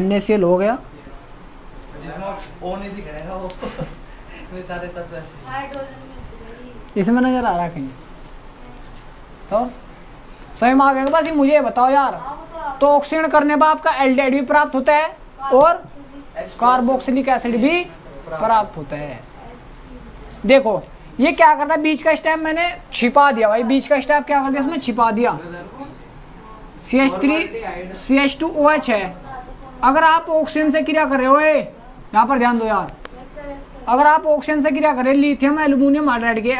NaCl हो गया, जिसमें ओ नहीं दिख रहा वो में सारे तत्व ऐसे हाइड्रोजन नहीं होते। इसमें नजर आ रहा कहीं, तो सही में आ गया। बस ये मुझे ये बताओ यार, तो ऑक्सीकरण करने पर आपका एल्डिहाइड भी प्राप्त होता है और कार्बोक्सिलिक एसिड भी प्राप्त होता है। देखो ये क्या करता है, बीच का स्टेप मैंने छिपा दिया भाई, बीच का स्टेप क्या कर दिया इसमें, छिपा दिया। CH2OH है, अगर आप ऑक्सीजन से क्रिया कर रहे हो, यहाँ पर ध्यान दो यार, अगर आप ऑक्सीजन से क्रिया कर रहे हैं लिथियम एल्यूमिनियम हाइड्राइड के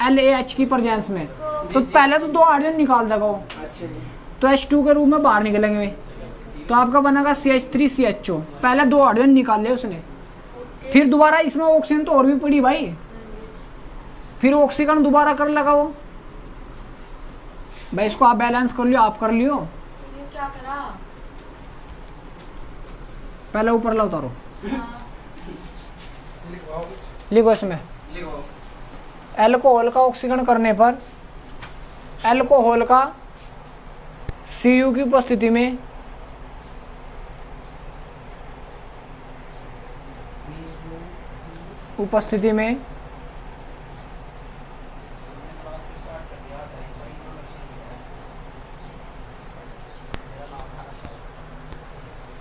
LaH की प्रेजेंस में, तो पहले तो 2 हाइड्रोजन निकाल देगा वो, तो H2 के रूप में बाहर निकलेंगे, तो आपका बनेगा CH3CHO। पहले 2 हाइड्रोजन निकाल लिया उसने, फिर दोबारा इसमें ऑक्सीजन तो और भी पड़ी भाई, फिर ऑक्सीकरण दोबारा कर लगा वो भाई। इसको आप बैलेंस कर लियो, आप कर लियो, ये क्या करा? पहले ऊपर ला उतारो, लिखो इसमें, अल्कोहल का ऑक्सीकरण करने पर अल्कोहल का Cu की उपस्थिति में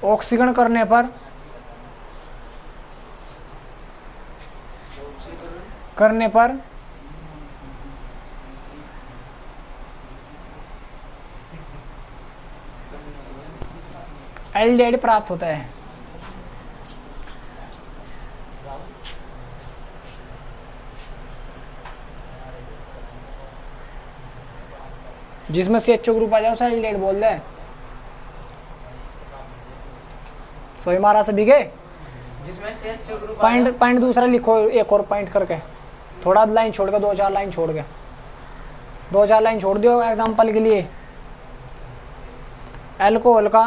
ऑक्सीकरण करने पर एल्डिहाइड प्राप्त होता है। जिसमें CHO ग्रुप आ जाए उसे एल्डिहाइड बोल दे। सोई मारा से बिगे, जिसमें CHO ग्रुप पॉइंट दूसरा लिखो, एक और पॉइंट करके, थोड़ा लाइन छोड़ के, 2-4 लाइन छोड़ के, 2-4 लाइन छोड़ दियो एग्जांपल के लिए। अल्कोहल का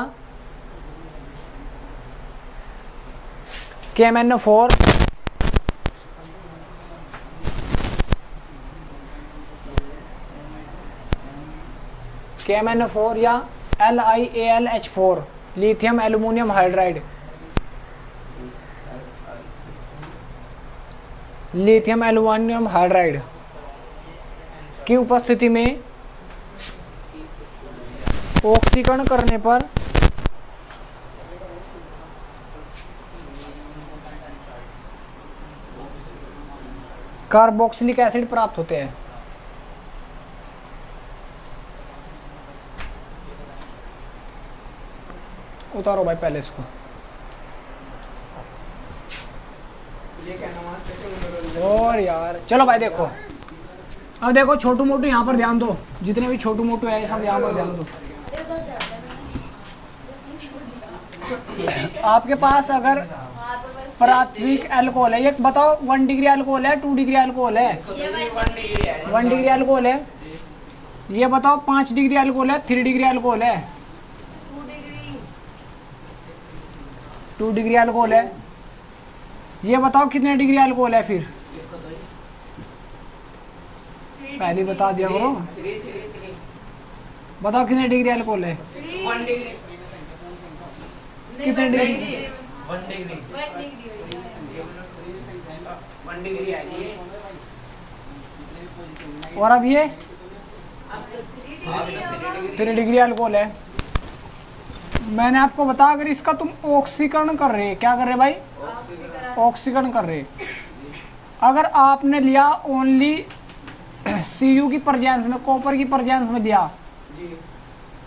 KMnO4 KMnO4 या LiAlH4 lithium aluminium hydride, lithium aluminium hydride की उपस्थिति में ऑक्सीकरण करने पर कार्बोक्सिलिक एसिड प्राप्त होते हैं। उतारो भाई पहले इसको। और यार चलो भाई देखो, अब देखो छोटू मोटू यहाँ पर ध्यान दो, जितने भी छोटू मोटू है सब यहाँ पर ध्यान दो। आपके पास अगर प्राथमिक अल्कोहल है, ये बताओ 1 डिग्री अल्कोहल है 2 डिग्री अल्कोहल है? 1 डिग्री अल्कोहल है। ये बताओ 5 डिग्री अल्कोहल है 3 डिग्री अल्कोहल है? 2 डिग्री अल्कोहल है। ये बताओ कितने डिग्री अल्कोहल है फिर? पहले बता दिया करो। बताओ कितने डिग्री अल्कोहल है? 1 डिग्री। कितने डिग्री? 1 डिग्री। 1 डिग्री आ जी। और अब ये 3 डिग्री अल्कोहल है। मैंने आपको बताया अगर इसका तुम ऑक्सीकरण कर रहे, क्या कर रहे भाई? ऑक्सीकरण कर रहे। अगर आपने लिया ओनली Cu की प्रेजेंस में, कॉपर की प्रेजेंस में दिया,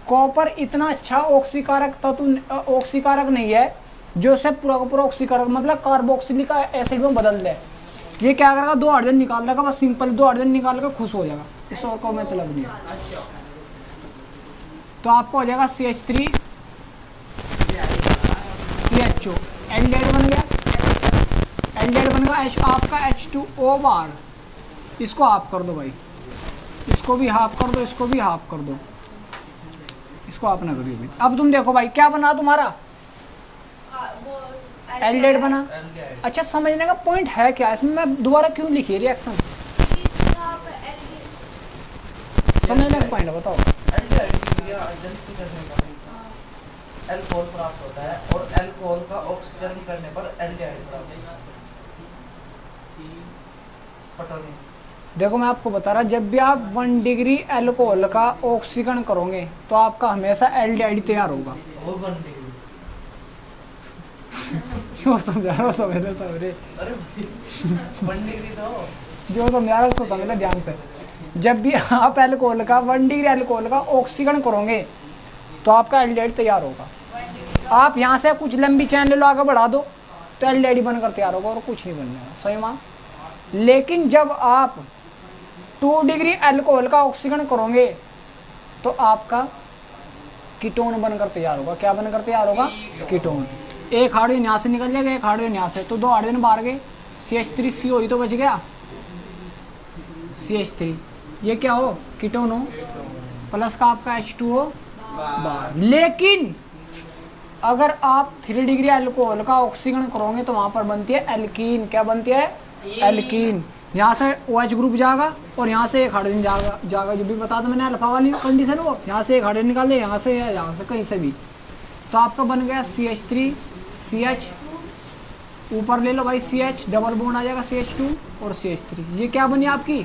कॉपर इतना अच्छा ऑक्सीकारक तत्व ऑक्सीकारक नहीं है जो से पूरा का पूरा ऑक्सीकारक मतलब कार्बोक्सिलिक एसिड में बदल दे। ये क्या करेगा? 2 हाइड्रोजन निकाल देगा, बस सिंपल 2 हाइड्रोजन निकाल कर खुश हो जाएगा, इस और को मतलब नहीं है। तो आपको हो जाएगा CH3 CHO, एल्डिहाइड बन गया। एल्डिहाइड बन गया आपका H2O बार। इसको हाफ कर दो भाई, इसको भी हाफ कर दो, इसको भी हाफ कर दो, इसको आप ना करिए भाई। अब तुम देखो भाई क्या बना तुम्हारा? एल्डिहाइड बना। अच्छा समझने का पॉइंट है क्या इसमें? मैं दोबारा क्यों लिखी रिएक्शन? समझने का पॉइंट बताओ। अल्कोहल प्राप्त होता है और अल्कोहल का ऑक्सीकरण करने पर एल्डिहाइड प्राप्त होता है। देखो मैं आपको बता रहा, जब भी आप 1 डिग्री अल्कोहल का ऑक्सीकरण करोगे तो आपका हमेशा एल्डिहाइड तैयार होगा। वो 1 डिग्री क्यों समझा रहा हो? समझ लो समझे। अरे 1 डिग्री तो जो समझा रहा है उसको समझ लो ध्यान से। जब भी आप अल्कोहल का 1 डिग्री अल्कोहल का ऑक्सीकरण करोगे तो आपका एल्डिहाइड तैयार होगा। आप यहाँ से कुछ लंबी चैन ले लो, आगे बढ़ा दो तो एल्डिहाइड बनकर तैयार होगा और कुछ नहीं बनने वाला। सही मां। लेकिन जब आप 2 डिग्री अल्कोहल का ऑक्सीकरण करोगे तो आपका कीटोन बनकर तैयार होगा। क्या बनकर तैयार होगा? कीटोन। एक हाइड्रोजन यहाँ से निकल जाएगा, एक हाइड्रोजन यहाँ से, तो 2 हाइड्रोजन बाहर गए, CH3CO ही तो बच गया, CH3। ये क्या हो? कीटोन हो, प्लस का आपका H2O बार। लेकिन अगर आप 3 डिग्री अल्कोहल का ऑक्सीकरण करोगे तो वहां पर बनती है एल्कीन। क्या बनती है? एल्कीन। यहाँ से OH ग्रुप जाएगा और यहाँ से एक हाइड्रोजन जाएगा जो भी बता दो मैंने अल्फा वाली कंडीशन। वो यहाँ से एक हाइड्रोजन निकाल दे, यहाँ से या यहाँ से कहीं से भी, तो आपका बन गया CH3 CH, ऊपर ले लो भाई CH, डबल बॉन्ड आ जाएगा CH2 और CH3। ये क्या बनी आपकी?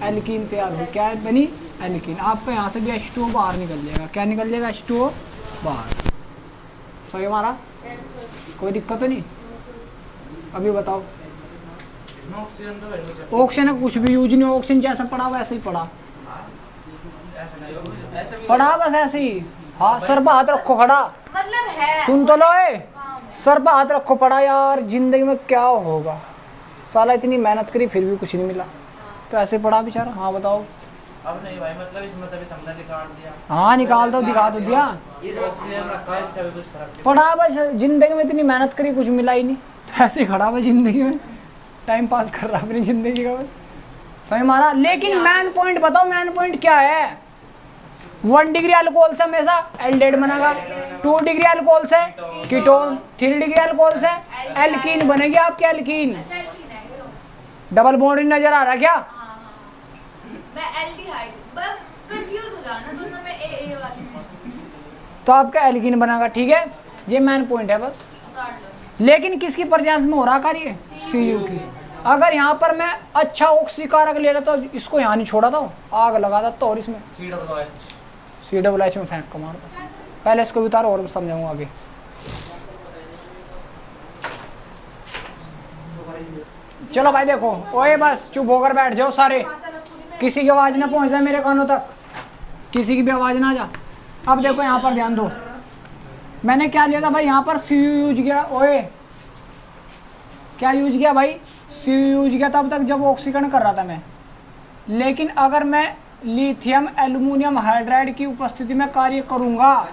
एल्कीन तैयार हुई। क्या बनी? एल्कीन। आपका यहाँ से भी H2O बाहर निकल जाएगा। क्या निकल जाएगा? H2O बाहर। सही हमारा? कोई दिक्कत तो नहीं? अभी बताओ। ऑक्सीजन कुछ भी यूज नहीं, ऑक्सीजन जैसा पड़ा वैसे ही पड़ा पड़ा, बस ऐसे ही। हाँ सर पे हाथ रखो खड़ा, मतलब है। सुन तो लो, सर पे हाथ रखो पड़ा। यार जिंदगी में क्या होगा, साला इतनी मेहनत करी फिर भी कुछ नहीं मिला, तो ऐसे पड़ा बेचारा। हाँ बताओ। अब नहीं भाई, मतलब इसमें तभी तुमने निकाल दिया। हाँ निकाल दो, दिखा दो दिया। इस ऑक्सीजन रखा है, इसका भी कुछ फर्क नहीं पड़ा बस, जिंदगी में इतनी मेहनत करी कुछ मिला ही नहीं, तो ऐसे ही खड़ा बस जिंदगी में, टाइम पास कर रहा अपनी जिंदगी का बस। समझ मारा। लेकिन मैन पॉइंट बताओ, मैन पॉइंट क्या है? 1 डिग्री अल्कोहल से हमेशा एल्डेड बनेगा, 2 डिग्री अल्कोहल से कीटोन, 3 डिग्री अल्कोहल से एल्कीन बनेगी आपकी एल्कीन। अच्छा एल्कीन है ये। डबल बॉन्ड नजर आ रहा क्या? हाँ। मैं एल्डिहाइड बस कंफ्यूज हो जाना दोनों में ए वाली में। तो आपका एल्कीन बनेगा, ठीक है, ये मैन पॉइंट है बस। काट लो। लेकिन किसकी प्रेजेंस में हो रहा कार्य? Cu की। अगर यहाँ पर मैं अच्छा ऑक्सीकारक ले रहा तो इसको यहाँ नहीं छोड़ा था, आग लगा था, तो और इसमें COH में फेंक कर मारता। पहले इसको भी उतारो और समझाऊंगा आगे। चलो भाई देखो, ओए बस चुप होकर बैठ जाओ सारे, किसी की आवाज ना पहुंच जाए मेरे कानों तक, किसी की भी आवाज ना जा। अब देखो यहाँ पर ध्यान दो, मैंने क्या लिया था भाई, यहाँ पर Cu यूज किया। ओए क्या यूज किया भाई? Cu यूज किया तब तक जब ऑक्सीकरण कर रहा था मैं। लेकिन अगर मैं लिथियम एल्यूमिनियम हाइड्राइड की उपस्थिति में कार्य करूंगा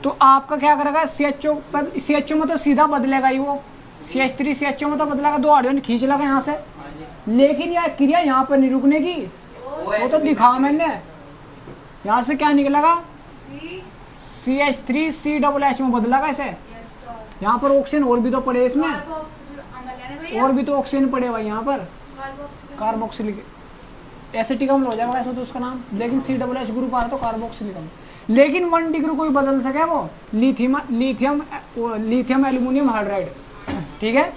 तो आपका क्या करेगा? CHO में तो सीधा बदलेगा ही वो, CH3 CHO में तो बदलेगा, 2 हाइड्रोजन खींच लगा यहाँ से। लेकिन यह क्रिया यहाँ पर नहीं रुकने की, वो तो दिखा मैंने। यहाँ से क्या निकलेगा? CH3 COH में बदलेगा इसे। यहाँ पर ऑक्सीजन और भी तो पड़े इसमें, और भी तो ऑक्सीजन पड़े भाई यहाँ पर, कार्बोक्सिलिक एसिटिक अम्ल हो जाएगा वैसे तो उसका नाम। लेकिन COH ग्रुप आ रहा तो कार्बोक्सिलिक अम्ल। लेकिन 1 डिग्री को ही बदल सके वो, लिथियम एल्यूमिनियम हाइड्राइड, ठीक है।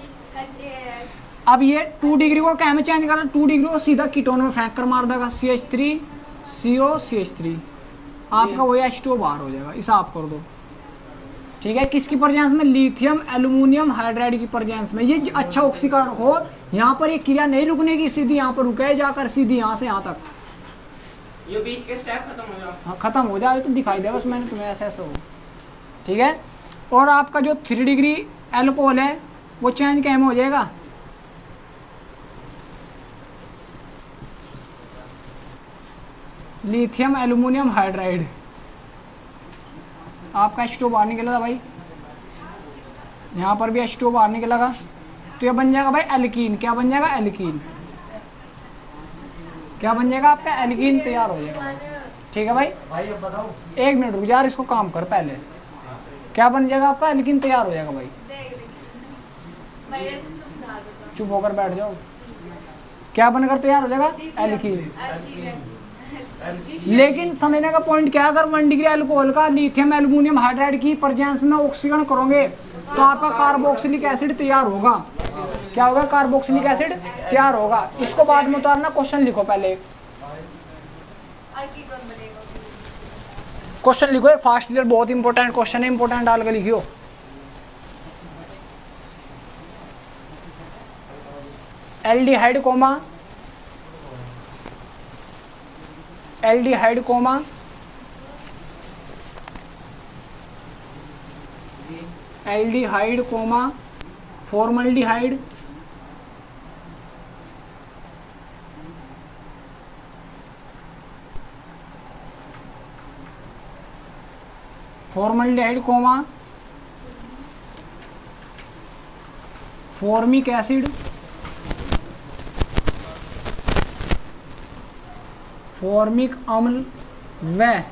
अब ये 2 डिग्री को क्या में चेंज करना? 2 डिग्री को सीधा कीटोन में फेंक कर मार देगा, CH3 CO CH3, आपका वही H2O बाहर हो जाएगा। इसे आप कर दो, ठीक है। किसकी प्रेजेंस में? लिथियम एल्यूमिनियम हाइड्राइड की प्रेजेंस में। ये अच्छा ऑक्सीकरण हो, यहाँ पर ये क्रिया नहीं रुकने की, सीधी यहाँ पर रुके जाकर, सीधी यहाँ से यहाँ तक ये बीच के स्टेप खत्म हो जाए। हाँ खत्म हो जाए तो दिखाई दे बस मैंने तुम्हें, ऐसे ऐसे हो, ठीक है। और आपका जो 3 डिग्री एल्कोहल है वो चेंज क्या में हो जाएगा? लिथियम एल्यूमिनियम हाइड्राइड, आपका H2O बाहर निकलेगा भाई, यहाँ पर भी H2O बाहर निकलेगा, तो ये बन जाएगा भाई एल्कीन। क्या बन जाएगा? एल्कीन। क्या बन जाएगा आपका? एल्कीन तैयार हो जाएगा, ठीक है भाई। अब बताओ, 1 मिनट रुक यार, इसको काम कर पहले। क्या बन जाएगा आपका? एल्कीन तैयार हो जाएगा भाई। चुप होकर बैठ जाओ। क्या बनकर तैयार हो जाएगा? एल्कीन। लेकिन समझने का पॉइंट क्या है, अगर 1 डिग्री अल्कोहल का लिथियम एल्यूमिनियम हाइड्राइड की प्रेजेंस में ऑक्सीकरण करोगे तो आपका कार्बोक्सिलिक एसिड तैयार होगा। क्या होगा? कार्बोक्सिलिक एसिड तैयार होगा। इसको बाद में उतारना, क्वेश्चन लिखो पहले, क्वेश्चन लिखो एक फास्ट ईयर, बहुत इंपॉर्टेंट क्वेश्चन है, इंपॉर्टेंट डाल कर लिखियो। Aldehyde comma aldehyde comma formaldehyde, formaldehyde comma formic acid, formic अम्ल व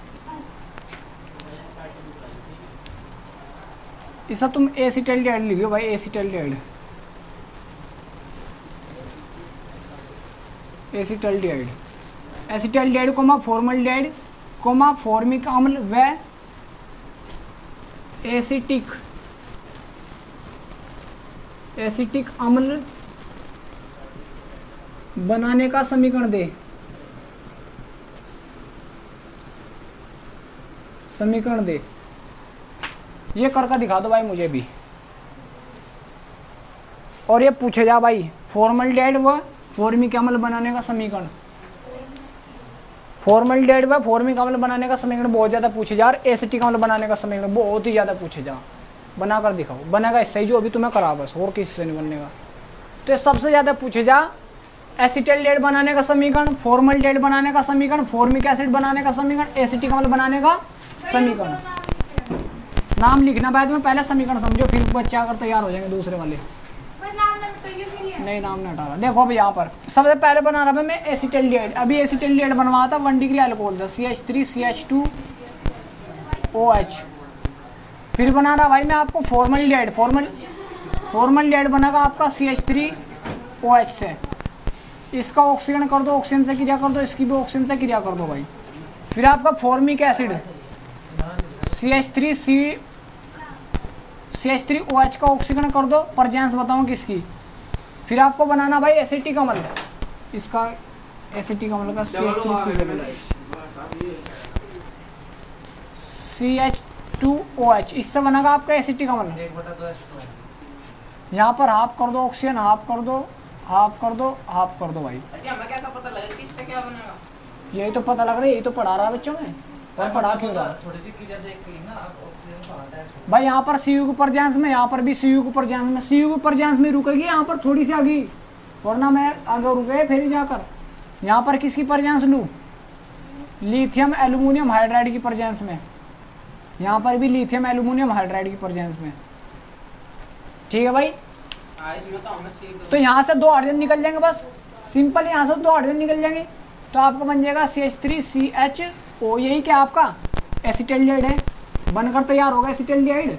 इसा तुम एसिटल्डिहाइड लिखो भाई, acetaldehyde comma formaldehyde comma formic अम्ल व एसिटिक अम्ल बनाने का समीकरण दे। ये करके दिखा दो भाई मुझे भी। और ये पूछे जा भाई फॉर्मल्डिहाइड व फॉर्मिक अम्ल बनाने का समीकरण, फॉर्मल्डिहाइड व फॉर्मिक अम्ल बनाने का समीकरण बहुत ज्यादा पूछे जा, और एसिटिक अम्ल बनाने का समीकरण बहुत ही ज्यादा पूछे जा। बनाकर दिखाओ, बनेगा इससे ही जो अभी तुम्हें करा, बस और किसी से नहीं बनने का। तो सबसे ज्यादा पूछे जा एसिटल्डिहाइड बनाने का समीकरण, फॉर्मल्डिहाइड बनाने का समीकरण, फॉर्मिक एसिड बनाने का समीकरण, एसिटिक अम्ल बनाने का समीकरण। नाम लिखना बाद में, पहले समीकरण समझो, फिर बच्चा अगर तैयार हो जाएंगे दूसरे वाले। नहीं नाम नहीं हटा रहा। देखो अभी यहाँ पर सबसे पहले बना रहा मैं एसिटिल्डिहाइड। अभी एसिटिल्डिहाइड बनवाया था 1 डिग्री अल्कोहल से CH3CH2OH। फिर बना रहा भाई मैं आपको फॉर्मल्डिहाइड। फॉर्मल्डिहाइड बनेगा आपका CH3OH से। इसका ऑक्सीजन कर दो, ऑक्सीजन से क्रिया कर दो, इसकी भी ऑक्सीजन से क्रिया कर दो भाई। फिर आपका फॉर्मिक एसिड CH3OH का ऑक्सीजन कर दो, परजेंस बताऊँ किसकी। फिर आपको बनाना भाई एसिटिक अम्ल। इसका एसिटिक अम्ल का CH2OH, इससे बनेगा आपका एसिटिक अम्ल। यहाँ पर हाफ कर दो ऑक्सीजन, हाफ कर दो, हाफ कर दो, हाफ कर दो भाई। अच्छा हमें कैसा पता लगेगा किस पे क्या बनेगा? यही तो पता लग रहा है, यही तो पढ़ा रहा है बच्चों में। और पढ़ा क्यों रहा? थोड़ी सी क्रिया देख के ना आप ऑक्सीजन का अटैच हो। भाई यहाँ पर CU के परजेंस में, यहाँ पर भी CU के परजेंस में, CU के परजेंस में रुकेगी यहाँ पर थोड़ी सी आगे, वरना मैं आगे रुके फिर ही जाकर। यहाँ पर किसकी परजेंस लूँ? लिथियम एल्यूमिनियम हाइड्राइड की परजेंस में। यहाँ पर भी लिथियम एल्यूमिनियम हाइड्राइड की परजेंस में। ठीक है भाई। हाँ इसमें तो हमें सीख तो यहाँ से 2 हाइड्रोजन निकल जाएंगे, बस सिंपल। यहाँ से 2 हाइड्रोजन निकल जाएंगे तो आपका बन जाएगा CH3CHO। यही क्या आपका एसिटिल्डिहाइड है, बनकर तैयार होगा एसिटिल्डिहाइड।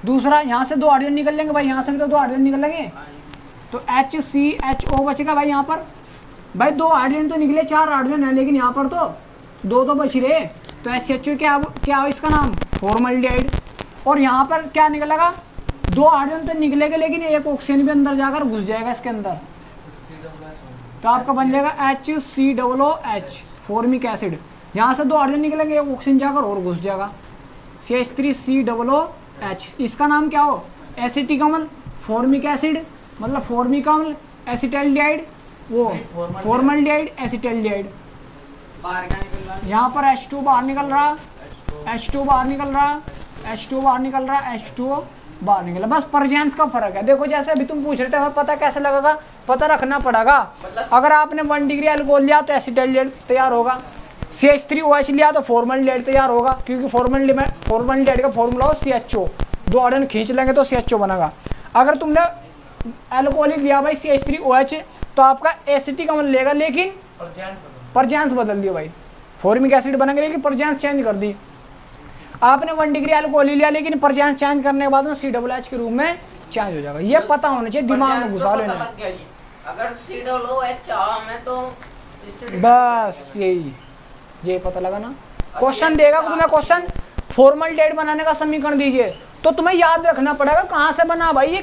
दूसरा यहाँ से 2 हाइड्रोजन निकल जाएंगे भाई, यहाँ से भी तो 2 हाइड्रोजन निकल लेंगे तो HCHO बचेगा भाई। यहाँ पर भाई 2 हाइड्रोजन तो निकले, 4 हाइड्रोजन है, लेकिन यहाँ पर तो 2 तो बच रहे। तो SCHO क्या इसका नाम? फॉर्मल्डिहाइड। और यहाँ पर क्या निकलेगा? 2 हाइड्रोजन तो निकलेगा, लेकिन एक ऑक्सीजन भी अंदर जाकर घुस जाएगा इसके अंदर, तो आपका बन जाएगा HCOOH फॉर्मिक एसिड। यहाँ से 2 हाइड्रोजन निकलेंगे, एक ऑक्सीजन जाकर और घुस जाएगा CH3COOH। इसका नाम क्या हो? एसिटिक अम्ल। फॉर्मिक एसिड मतलब फॉर्मिक अम्ल, एसिटिल्डिहाइड वो फॉर्मल्डिहाइड, एसिटिल्डिहाइड। बाहर क्या निकल रहा है? यहाँ पर H2 बाहर निकल रहा, H2 बाहर निकल रहा, H2 बाहर निकल रहा, H2O बाहर निकला। बस परजेंस का फर्क है। देखो जैसे अभी तुम पूछ रहे थे हमें पता कैसे लगेगा, पता रखना पड़ेगा। अगर आपने 1 डिग्री अल्कोहल लिया तो एसिटिल्डिहाइड तैयार होगा, CH3OH लिया तो फॉर्मल्डिहाइड तैयार होगा, क्योंकि फॉर्मल्डिहाइड का फॉर्मूला हो CHO। 2 हाइड्रोजन खींच लेंगे तो CHO बनेगा। अगर तुमने अल्कोहल लिया भाई CH3OH तो आपका एसिटिक अम्ल लेगा, लेकिन परजेंस बदल दिया भाई। फॉर्मिक एसिड बनेगा लेकिन परजेंस चेंज कर दी। आपने 1 डिग्री अल्कोहल लिया, लेकिन परजेंस चेंज करने के बाद में COOH के रूप में चेंज हो जाएगा। ये पता होना चाहिए, दिमाग में घुसा लेना। अगर COOH चाहा हमें तो इससे बस यही पता लगा ना। क्वेश्चन देगा तुम्हें, क्वेश्चन फॉर्मल्डिहाइड बनाने का समीकरण दीजिए तो तुम्हें याद रखना पड़ेगा कहाँ से बना भाई। ये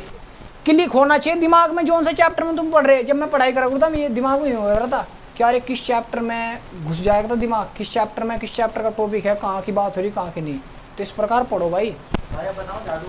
क्लिक होना चाहिए दिमाग में, जो से चैप्टर में तुम पढ़ रहे। जब मैं पढ़ाई करा था ये दिमाग में हो रहा था क्या, अरे किस चैप्टर में घुस जाएगा तो दिमाग, किस चैप्टर में किस चैप्टर का टॉपिक है, कहाँ की बात हो रही कहाँ की नहीं। तो इस प्रकार पढ़ो भाई। बनाओ झाड़ू।